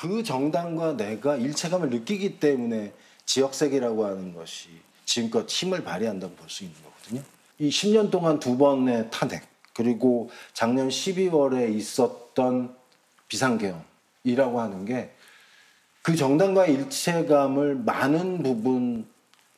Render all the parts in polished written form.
그 정당과 내가 일체감을 느끼기 때문에 지역색이라고 하는 것이 지금껏 힘을 발휘한다고 볼 수 있는 거거든요. 이 10년 동안 2번의 탄핵, 그리고 작년 12월에 있었던 비상계엄이라고 하는 게 그 정당과의 일체감을 많은 부분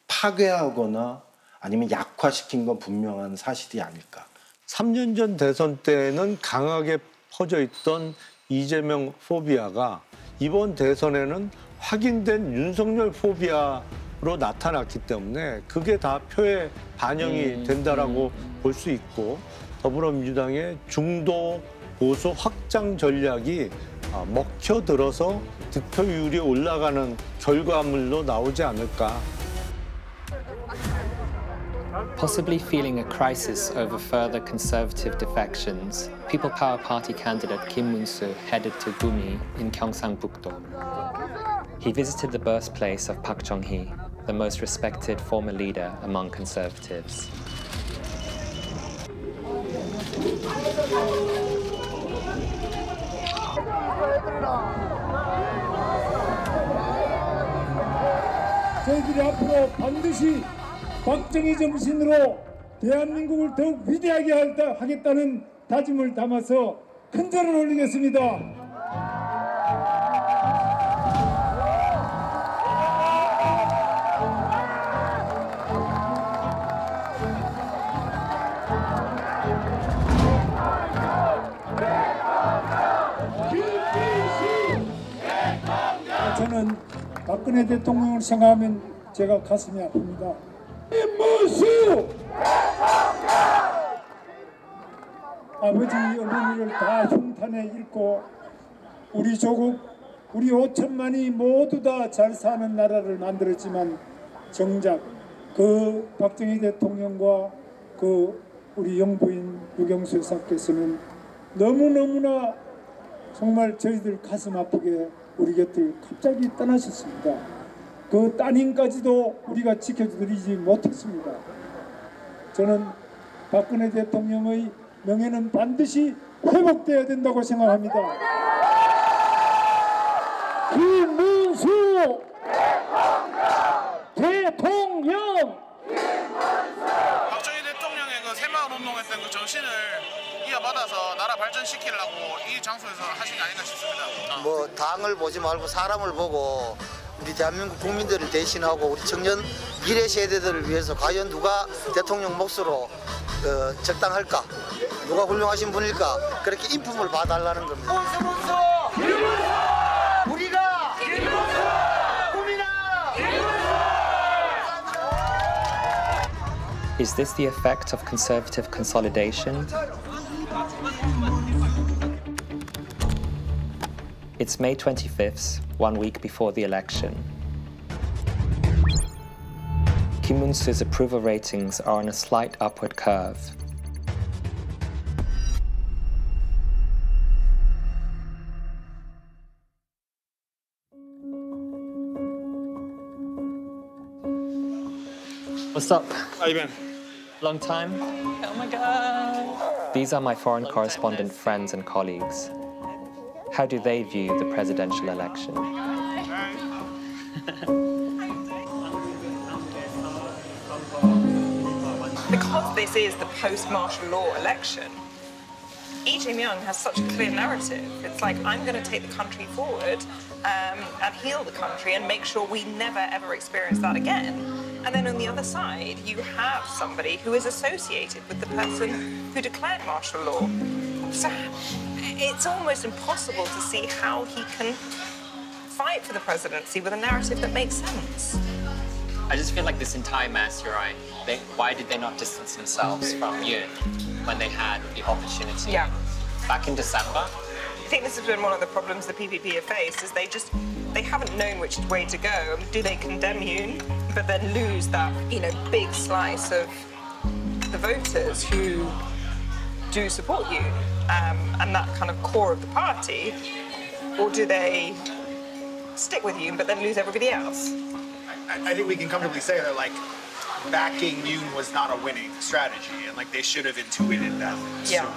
파괴하거나 아니면 약화시킨 건 분명한 사실이 아닐까. 3년 전 대선 때는 강하게 퍼져 있던 이재명 포비아가 이번 대선에는 확인된 윤석열 포비아로 나타났기 때문에 그게 다 표에 반영이 된다라고 볼 수 있고, 더불어민주당의 중도 보수 확장 전략이 먹혀들어서 득표율이 올라가는 결과물로 나오지 않을까. Possibly feeling a crisis over further conservative defections, People Power Party candidate Kim Moon-soo headed to Gumi in Gyeongsang-buk-do. He visited the birthplace of Park Chung-hee, the most respected former leader among conservatives. 저희들이 앞으로 반드시 박정희 정신으로 대한민국을 더욱 위대하게 하겠다는 다짐을 담아서 큰 절을 올리겠습니다. 저는 박근혜 대통령을 생각하면 제가 가슴이 아픕니다. 김문수! 아버지 어머니를 다 흉탄에 잃고 우리 조국, 우리 5천만이 모두 다 잘 사는 나라를 만들었지만 정작 그 박정희 대통령과 그 우리 영부인 유경수 여사께서는 너무너무나 정말 저희들 가슴 아프게 우리 곁을 갑자기 떠나셨습니다. 그 따님까지도 우리가 지켜드리지 못했습니다. 저는 박근혜 대통령의 명예는 반드시 회복돼야 된다고 생각합니다. 김문수 대통령! 박정희 대통령의 그 새마을 운동했던 그 정신을 이어받아서 나라 발전시키려고 이 장소에서 하신 게 아닌가 싶습니다. 뭐 당을 보지 말고 사람을 보고 우리 대한민국 국민들을 대신하고 우리 청년 미래 세대들을 위해서 과연 누가 대통령 몫으로 적당할까? 누가 훌륭하신 분일까? 그렇게 인품을 봐달라는 겁니다. 우리가 꿈이나! Is this the effect of conservative consolidation? It's May 25th, 1 week before the election. Kim Moon-soo's approval ratings are on a slight upward curve. What's up? How you been? Long time? Oh my god! These are my foreign correspondent friends and colleagues. How do they view the presidential election? Because this is the post-martial law election, Lee Jae-myung has such a clear narrative. It's like, I'm going to take the country forward and heal the country and make sure we never, ever experience that again. And then on the other side, you have somebody who is associated with the person who declared martial law. So it's almost impossible to see how he can fight for the presidency with a narrative that makes sense. I just feel like this entire mess, you're right. Why did they not distance themselves from Yoon when they had the opportunity? Yeah. Back in December? I think this has been one of the problems the PPP have faced, is they haven't known which way to go. Do they condemn Yoon, but then lose that, big slice of the voters who do support Yoon, and that kind of core of the party, or do they stick with Yoon but then lose everybody else? I think we can comfortably say that, backing Yoon was not a winning strategy, and, they should have intuited that. Yeah.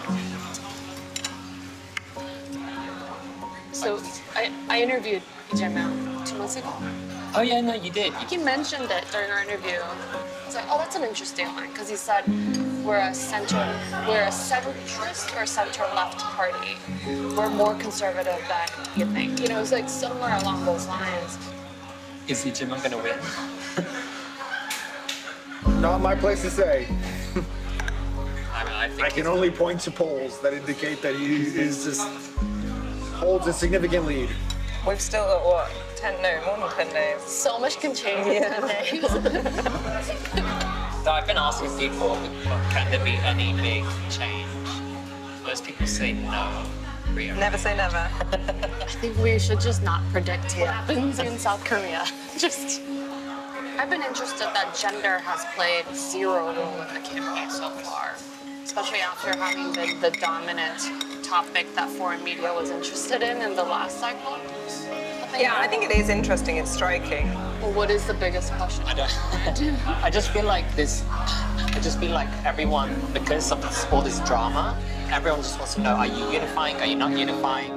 So I interviewed Lee Jae-myung 2 months ago. Oh yeah, no, you did. He mentioned it during our interview. I was like, oh, that's an interesting line, because he said we're a centrist or center-left party. We're more conservative than you think. You know, it's like somewhere along those lines. Is Lee Jae-myung gonna win? Not my place to say. I think I can only point to polls that indicate that he is just holds a significant lead. We've still got, what, more than 10 days? So much can change in 10 days. So I've been asking people, can there be any big change? Most people say no. Never say never. I think we should just not predict what happens in South Korea. I've been interested that gender has played zero role in the campaign so far, especially after having been the dominant topic that foreign media was interested in the last cycle. Yeah, I think it is interesting. It's striking. Well, what is the biggest question? I just feel like everyone, because of all this drama, everyone just wants to know, are you unifying? Are you not unifying?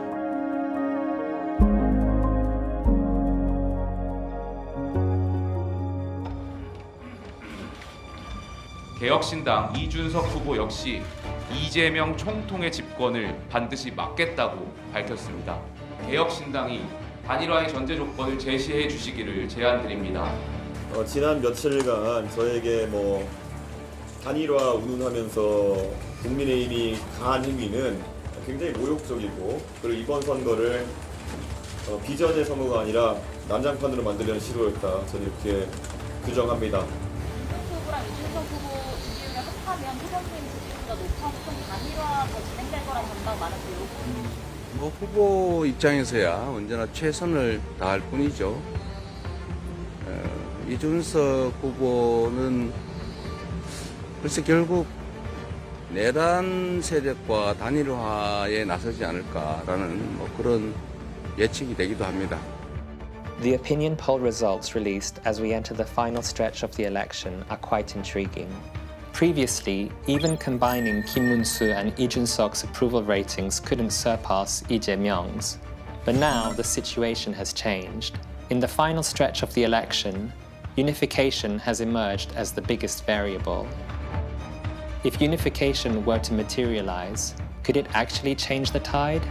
개혁신당 이준석 후보 역시 이재명 총통의 집권을 반드시 막겠다고 밝혔습니다. 개혁신당이 단일화의 전제 조건을 제시해 주시기를 제안드립니다. 지난 며칠간 저에게 단일화 운운하면서 국민의힘이 가한 행위는 굉장히 모욕적이고, 그리고 이번 선거를 비전의 선거가 아니라 난장판으로 만들려는 시도였다. 저는 이렇게 규정합니다. 후보랑 이준석 후보 지지율을 합하면 후보님 지지율보다 높아서 단일화 더 진행될 거란 전망 많은데요. 후보 입장에서야 언제나 최선을 다할 뿐이죠. 이준석 후보는 글쎄 결국 내란 세력과 단일화에 나서지 않을까라는 그런 예측이 되기도 합니다. The opinion poll results released as we enter the final stretch of the election are quite intriguing. Previously, even combining Kim Moon-soo and Lee Jun-seok's approval ratings couldn't surpass Lee Jae-myung's. But now the situation has changed. In the final stretch of the election, unification has emerged as the biggest variable. If unification were to materialize, could it actually change the tide?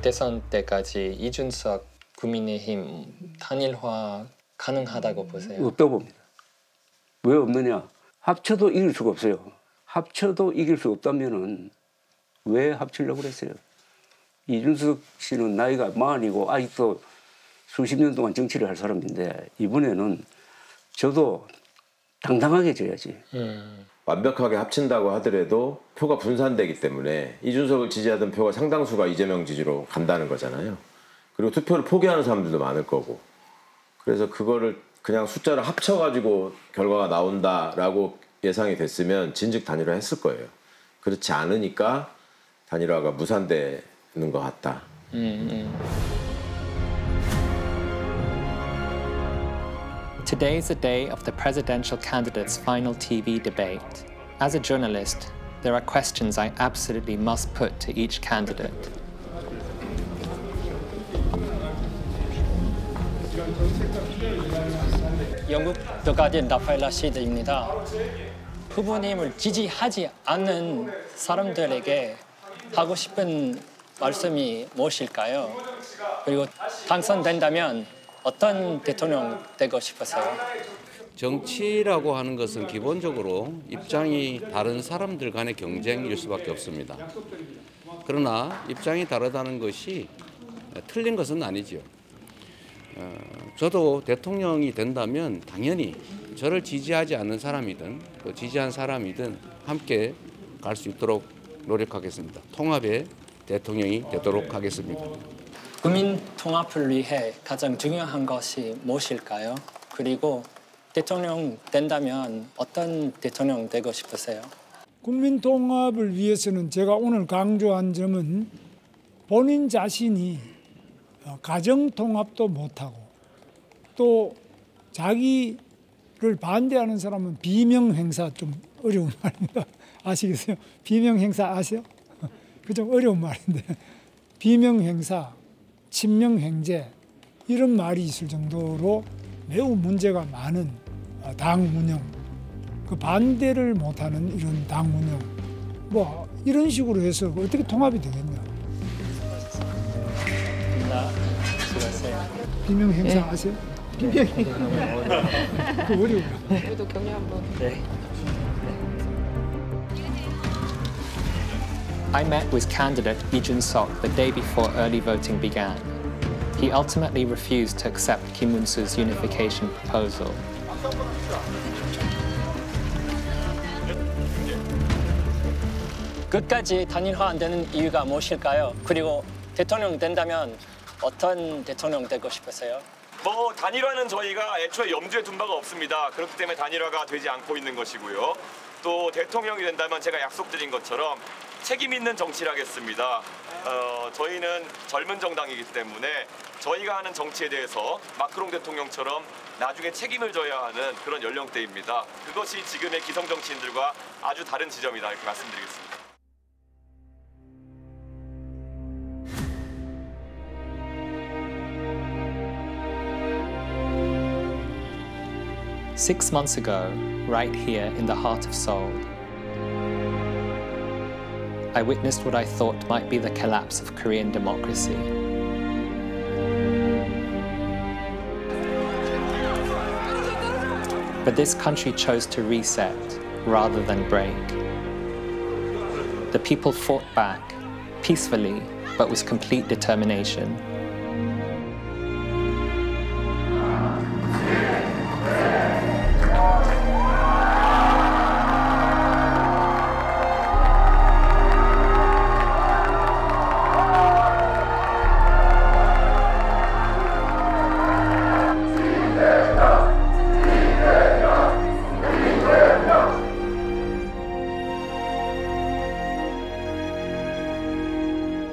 대선 때까지 이준석 국민의힘 단일화 가능하다고 보세요? 없다고 봅니다. 왜 없느냐? 합쳐도 이길 수가 없어요. 합쳐도 이길 수 없다면은 왜 합치려고 그랬어요? 이준석 씨는 나이가 40이고 아직도 수십 년 동안 정치를 할 사람인데 이번에는 저도 당당하게 져야지. 완벽하게 합친다고 하더라도 표가 분산되기 때문에 이준석을 지지하던 표가 상당수가 이재명 지지로 간다는 거잖아요. 그리고 투표를 포기하는 사람들도 많을 거고. 그래서 그거를 그냥 숫자를 합쳐가지고 결과가 나온다라고 예상이 됐으면 진즉 단일화 했을 거예요. 그렇지 않으니까 단일화가 무산되는 것 같다. Today is the day of the presidential candidate's final TV debate. As a journalist, there are questions I absolutely must put to each candidate. 영국 더가디언 라파엘 라시드입니다. 후보님을 지지하지 않는 사람들에게 하고 싶은 말씀이 무엇일까요? 그리고 당선된다면 어떤 대통령 되고 싶으세요? 정치라고 하는 것은 기본적으로 입장이 다른 사람들 간의 경쟁일 수밖에 없습니다. 그러나 입장이 다르다는 것이 틀린 것은 아니죠. 저도 대통령이 된다면 당연히 저를 지지하지 않는 사람이든 또 지지한 사람이든 함께 갈 수 있도록 노력하겠습니다. 통합의 대통령이 되도록 하겠습니다. 국민 통합을 위해 가장 중요한 것이 무엇일까요? 그리고 대통령 된다면 어떤 대통령 되고 싶으세요? 국민 통합을 위해서는 제가 오늘 강조한 점은 본인 자신이 가정 통합도 못하고 또 자기를 반대하는 사람은 비명 행사 좀 어려운 말입니다. 아시겠어요? 비명 행사 아세요? 그 좀 어려운 말인데 비명 행사 친명행제 이런 말이 있을 정도로 매우 문제가 많은 당 운영, 그 반대를 못하는 이런 당 운영, 뭐 이런 식으로 해서 어떻게 통합이 되겠냐? 비명 행사 아세요? 비명 행사. 그 어려워요. 우리도 격려 한번. 네. I met with candidate Lee Jun-seok the day before early voting began. He ultimately refused to accept Kim Moon-soo's unification proposal. 끝까지 단일화 안 되는 이유가 무엇일까요? 그리고 대통령 된다면 어떤 대통령 되고 싶으세요? 뭐 단일화는 저희가 애초에 염두에 둔 바가 없습니다. 그렇기 때문에 단일화가 되지 않고 있는 것이고요. 또 대통령이 된다면 제가 약속드린 것처럼 책임 있는 정치를 하겠습니다. 저희는 젊은 정당이기 때문에 저희가 하는 정치에 대해서 마크롱 대통령처럼 나중에 책임을 져야 하는 그런 연령대입니다. 그것이 지금의 기성 정치인들과 아주 다른 지점이다 이렇게 말씀드리겠습니다. Six months ago, right here in the heart of Seoul, I witnessed what I thought might be the collapse of Korean democracy. But this country chose to reset rather than break. The people fought back, peacefully, but with complete determination.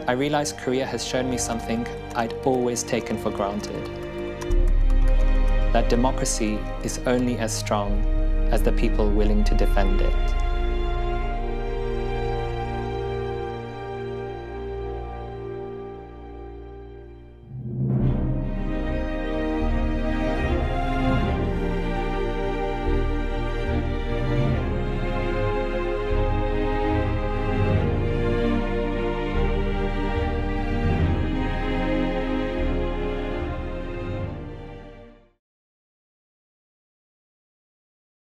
I realized Korea has shown me something I'd always taken for granted. That democracy is only as strong as the people willing to defend it.